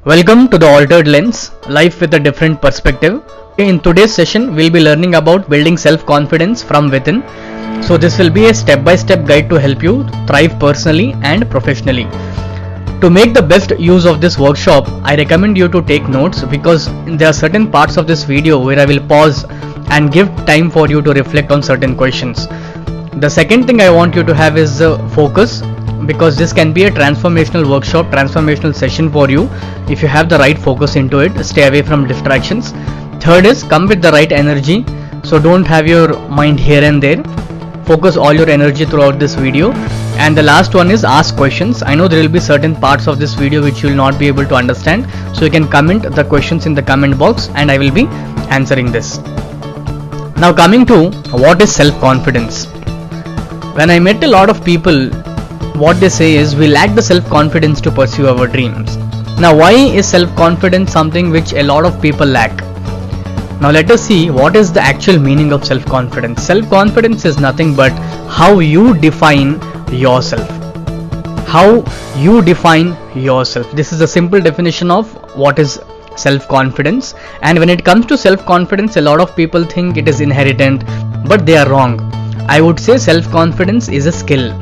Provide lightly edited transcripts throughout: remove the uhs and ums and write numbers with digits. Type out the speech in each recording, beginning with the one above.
Welcome to the Altered Lens, life with a different perspective. In today's session, we'll be learning about building self-confidence from within. So this will be a step-by-step guide to help you thrive personally and professionally. To make the best use of this workshop, I recommend you to take notes because there are certain parts of this video where I will pause and give time for you to reflect on certain questions. The second thing I want you to have is focus, because this can be a transformational workshop, transformational session for you. If you have the right focus into it, stay away from distractions. Third is come with the right energy, so don't have your mind here and there. Focus all your energy throughout this video. And the last one is ask questions. I know there will be certain parts of this video which you will not be able to understand, so you can comment the questions in the comment box and I will be answering this. Now coming to what is self-confidence. When I met a lot of people, what they say is we lack the self-confidence to pursue our dreams. Now why is self-confidence something which a lot of people lack? Now let us see what is the actual meaning of self-confidence. Self-confidence is nothing but how you define yourself. How you define yourself. This is a simple definition of what is self-confidence. And when it comes to self-confidence, a lot of people think it is inherent, but they are wrong. I would say self-confidence is a skill.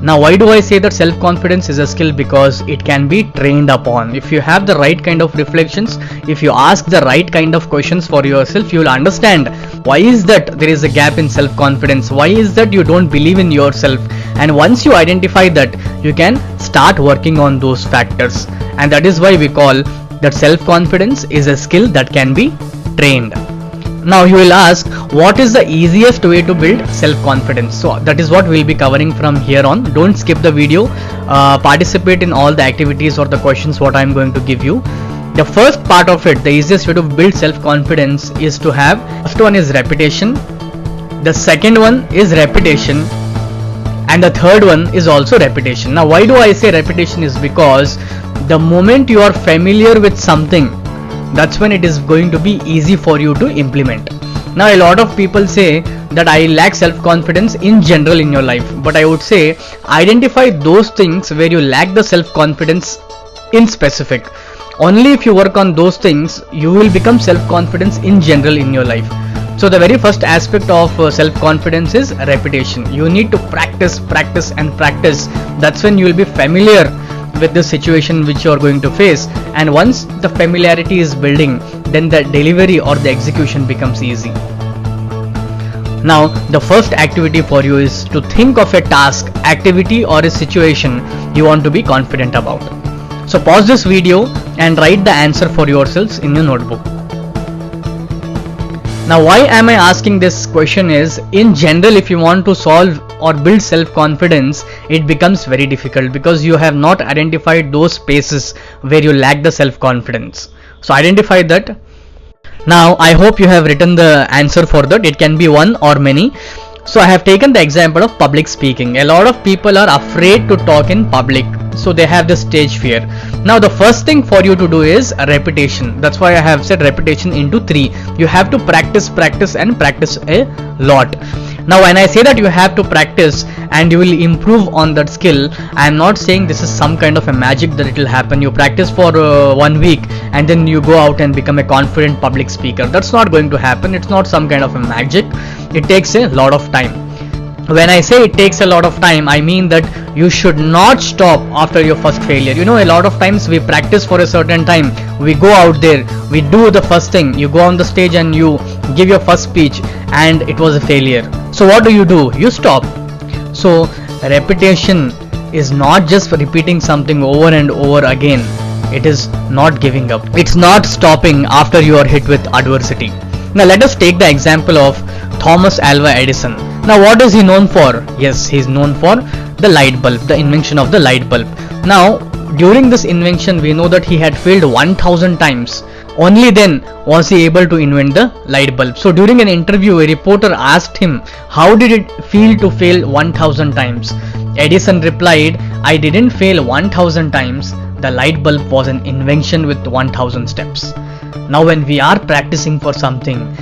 Now why do I say that self-confidence is a skill? Because it can be trained upon. If you have the right kind of reflections, if you ask the right kind of questions for yourself, you will understand why is that there is a gap in self-confidence, why is that you don't believe in yourself. And once you identify that, you can start working on those factors. And that is why we call that self-confidence is a skill that can be trained. Now you will ask, what is the easiest way to build self-confidence? So that is what we will be covering from here on. Don't skip the video. Participate in all the activities or the questions what I am going to give you. The first part of it, the easiest way to build self-confidence is to have, first one is repetition. The second one is repetition. And the third one is also repetition. Now why do I say repetition is because the moment you are familiar with something, that's when it is going to be easy for you to implement. Now a lot of people say that I lack self-confidence in general in your life, but I would say identify those things where you lack the self-confidence in specific. Only if you work on those things, you will become self-confidence in general in your life. So the very first aspect of self-confidence is repetition. You need to practice and practice. That's when you will be familiar with the situation which you are going to face, and once the familiarity is building, then the delivery or the execution becomes easy. Now the first activity for you is to think of a task, activity or a situation you want to be confident about. So pause this video and write the answer for yourselves in your notebook. Now why am I asking this question is, in general if you want to solve or build self-confidence, it becomes very difficult because you have not identified those spaces where you lack the self-confidence. So identify that. Now I hope you have written the answer for that. It can be one or many. So I have taken the example of public speaking. A lot of people are afraid to talk in public, so they have the stage fear. Now the first thing for you to do is repetition. That's why I have said repetition into 3. You have to practice and practice a lot. Now when I say that you have to practice and you will improve on that skill, I am not saying this is some kind of a magic that it will happen. You practice for 1 week and then you go out and become a confident public speaker. That's not going to happen. It's not some kind of a magic. It takes a lot of time. When I say it takes a lot of time, I mean that you should not stop after your first failure. You know, a lot of times we practice for a certain time, we go out there, we do the first thing, you go on the stage and you give your first speech and it was a failure. So what do? You stop. So repetition is not just repeating something over and over again. It is not giving up. It's not stopping after you are hit with adversity. Now let us take the example of Thomas Alva Edison. Now what is he known for? Yes, he is known for the light bulb, the invention of the light bulb. Now during this invention we know that he had failed 1000 times. Only then was he able to invent the light bulb. So during an interview, a reporter asked him, how did it feel to fail 1000 times? Edison replied, I didn't fail 1000 times. The light bulb was an invention with 1000 steps. Now when we are practicing for something,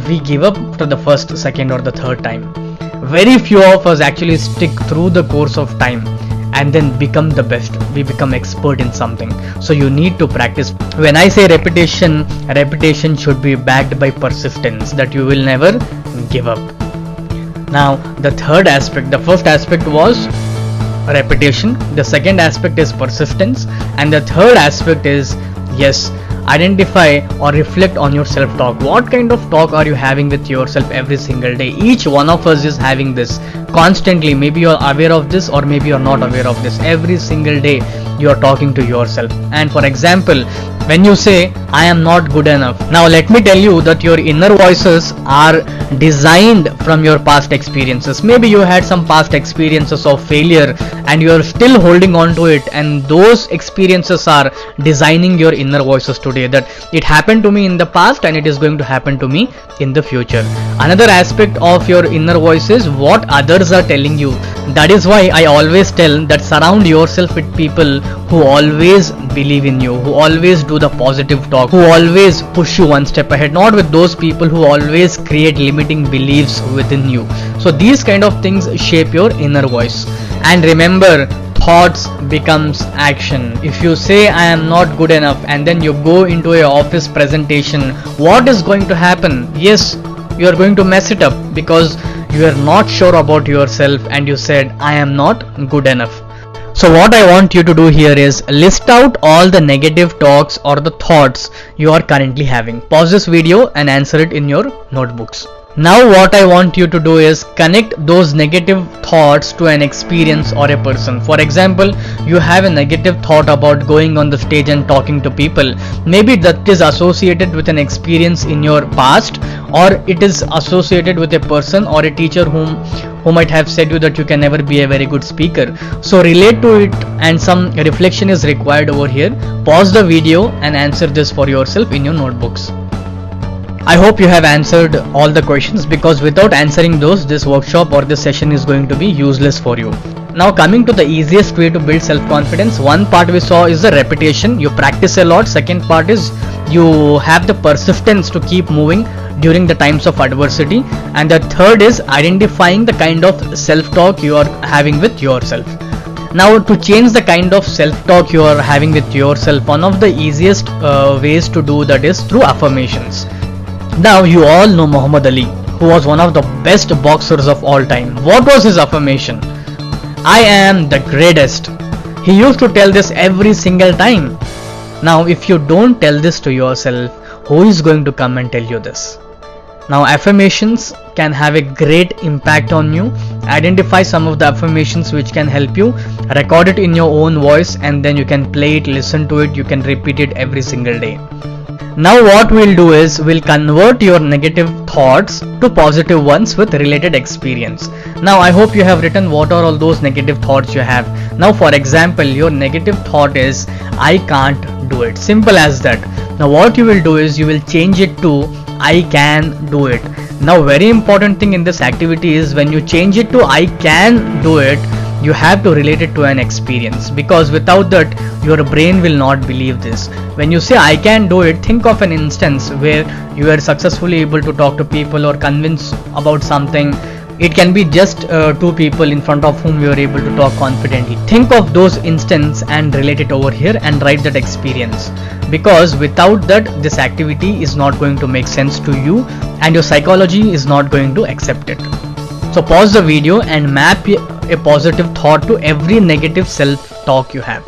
we give up after the first, second or the third time. Very few of us actually stick through the course of time and then become the best. We become expert in something. So you need to practice. When I say repetition should be backed by persistence, that you will never give up. Now the third aspect, the first aspect was repetition, the second aspect is persistence, and the third aspect is, yes, identify or reflect on your self-talk. What kind of talk are you having with yourself every single day? Each one of us is having this constantly. Maybe you're aware of this, or maybe you're not aware of this. Every single day you are talking to yourself. And for example, when you say I am not good enough, now let me tell you that your inner voices are designed from your past experiences. Maybe you had some past experiences of failure and you are still holding on to it, and those experiences are designing your inner voices today, that it happened to me in the past and it is going to happen to me in the future. Another aspect of your inner voice is what others are telling you. That is why I always tell that surround yourself with people who always believe in you, who always do the positive talk, who always push you one step ahead, not with those people who always create limiting beliefs within you. So these kind of things shape your inner voice. And remember, thoughts becomes action. If you say I am not good enough and then you go into a office presentation, what is going to happen? Yes, you are going to mess it up because you are not sure about yourself and you said I am not good enough. So what I want you to do here is list out all the negative talks or the thoughts you are currently having. Pause this video and answer it in your notebooks. Now what I want you to do is connect those negative thoughts to an experience or a person. For example, you have a negative thought about going on the stage and talking to people. Maybe that is associated with an experience in your past, or it is associated with a person or a teacher who might have said you that you can never be a very good speaker. So relate to it, and some reflection is required over here. Pause the video and answer this for yourself in your notebooks. I hope you have answered all the questions, because without answering those, this workshop or this session is going to be useless for you. Now coming to the easiest way to build self-confidence, one part we saw is the repetition. You practice a lot. Second part is you have the persistence to keep moving during the times of adversity. And the third is identifying the kind of self-talk you are having with yourself. Now to change the kind of self-talk you are having with yourself, one of the easiest ways to do that is through affirmations. Now you all know Muhammad Ali, who was one of the best boxers of all time. What was his affirmation? I am the greatest. He used to tell this every single time. Now if you don't tell this to yourself, who is going to come and tell you this? Now affirmations can have a great impact on you. Identify some of the affirmations which can help you. Record it in your own voice and then you can play it, listen to it, you can repeat it every single day. Now what we'll do is we'll convert your negative thoughts to positive ones with related experience. Now I hope you have written what are all those negative thoughts you have. Now for example, your negative thought is I can't do it. Simple as that. Now what you will do is you will change it to I can do it. Now very important thing in this activity is when you change it to I can do it, you have to relate it to an experience, because without that your brain will not believe this. When you say I can do it, think of an instance where you are successfully able to talk to people or convince about something. It can be just two people in front of whom you are able to talk confidently. Think of those instances and relate it over here and write that experience, because without that this activity is not going to make sense to you and your psychology is not going to accept it. So pause the video and map a positive thought to every negative self-talk you have.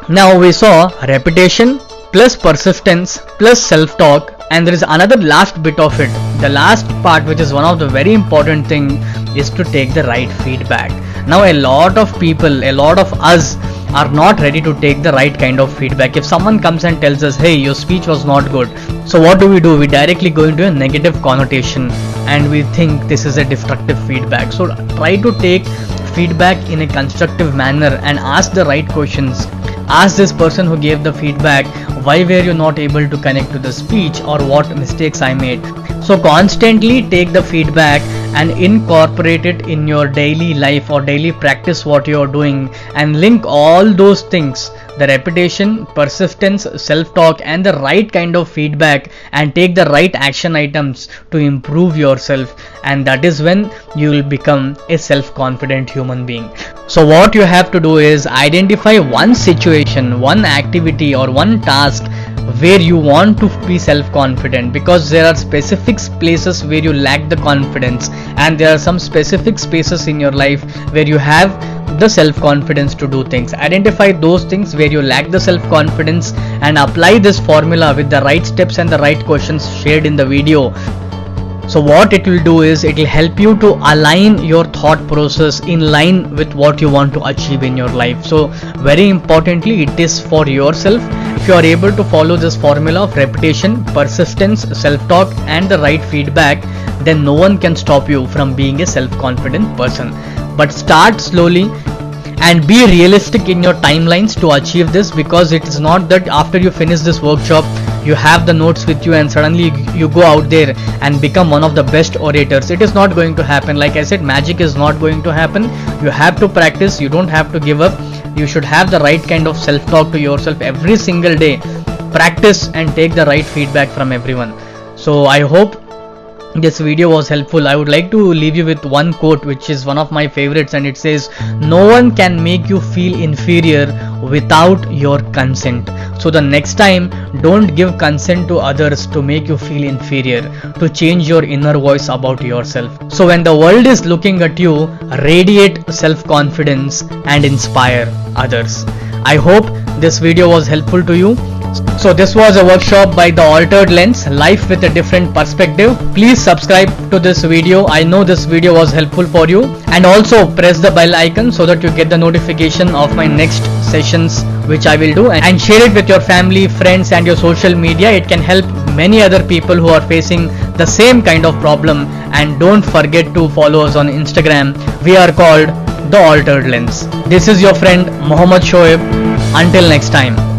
Now we saw repetition plus persistence plus self-talk, and there is another last bit of it. The last part, which is one of the very important thing, is to take the right feedback. Now a lot of people, a lot of us are not ready to take the right kind of feedback. If someone comes and tells us, hey, your speech was not good, so what do? We directly go into a negative connotation and we think this is a destructive feedback. So try to take feedback in a constructive manner and ask the right questions. Ask this person who gave the feedback, why were you not able to connect to the speech, or what mistakes I made. So constantly take the feedback and incorporate it in your daily life or daily practice what you are doing, and link all those things, the repetition, persistence, self-talk and the right kind of feedback, and take the right action items to improve yourself, and that is when you will become a self-confident human being. So what you have to do is identify one situation, one activity or one task where you want to be self-confident, because there are specific places where you lack the confidence, and there are some specific spaces in your life where you have the self-confidence to do things. Identify those things where you lack the self-confidence and apply this formula with the right steps and the right questions shared in the video. So what it will do is it will help you to align your thought process in line with what you want to achieve in your life. So very importantly, it is for yourself. If you are able to follow this formula of repetition, persistence, self-talk and the right feedback, then no one can stop you from being a self-confident person. But start slowly and be realistic in your timelines to achieve this, because it is not that after you finish this workshop you have the notes with you and suddenly you go out there and become one of the best orators. It is not going to happen. Like I said, magic is not going to happen. You have to practice. You don't have to give up. You should have the right kind of self-talk to yourself every single day. Practice and take the right feedback from everyone. So I hope this video was helpful. I would like to leave you with one quote which is one of my favorites, and it says, "No one can make you feel inferior without your consent." So the next time, don't give consent to others to make you feel inferior, to change your inner voice about yourself. So when the world is looking at you, radiate self-confidence and inspire others. I hope this video was helpful to you. So this was a workshop by The Altered Lens, life with a different perspective. Please subscribe to this video. I know this video was helpful for you, and also press the bell icon so that you get the notification of my next sessions which I will do, and share it with your family, friends and your social media. It can help many other people who are facing the same kind of problem. And don't forget to follow us on Instagram. We are called The Altered Lens. This is your friend Mohammed Shoaib. Until next time.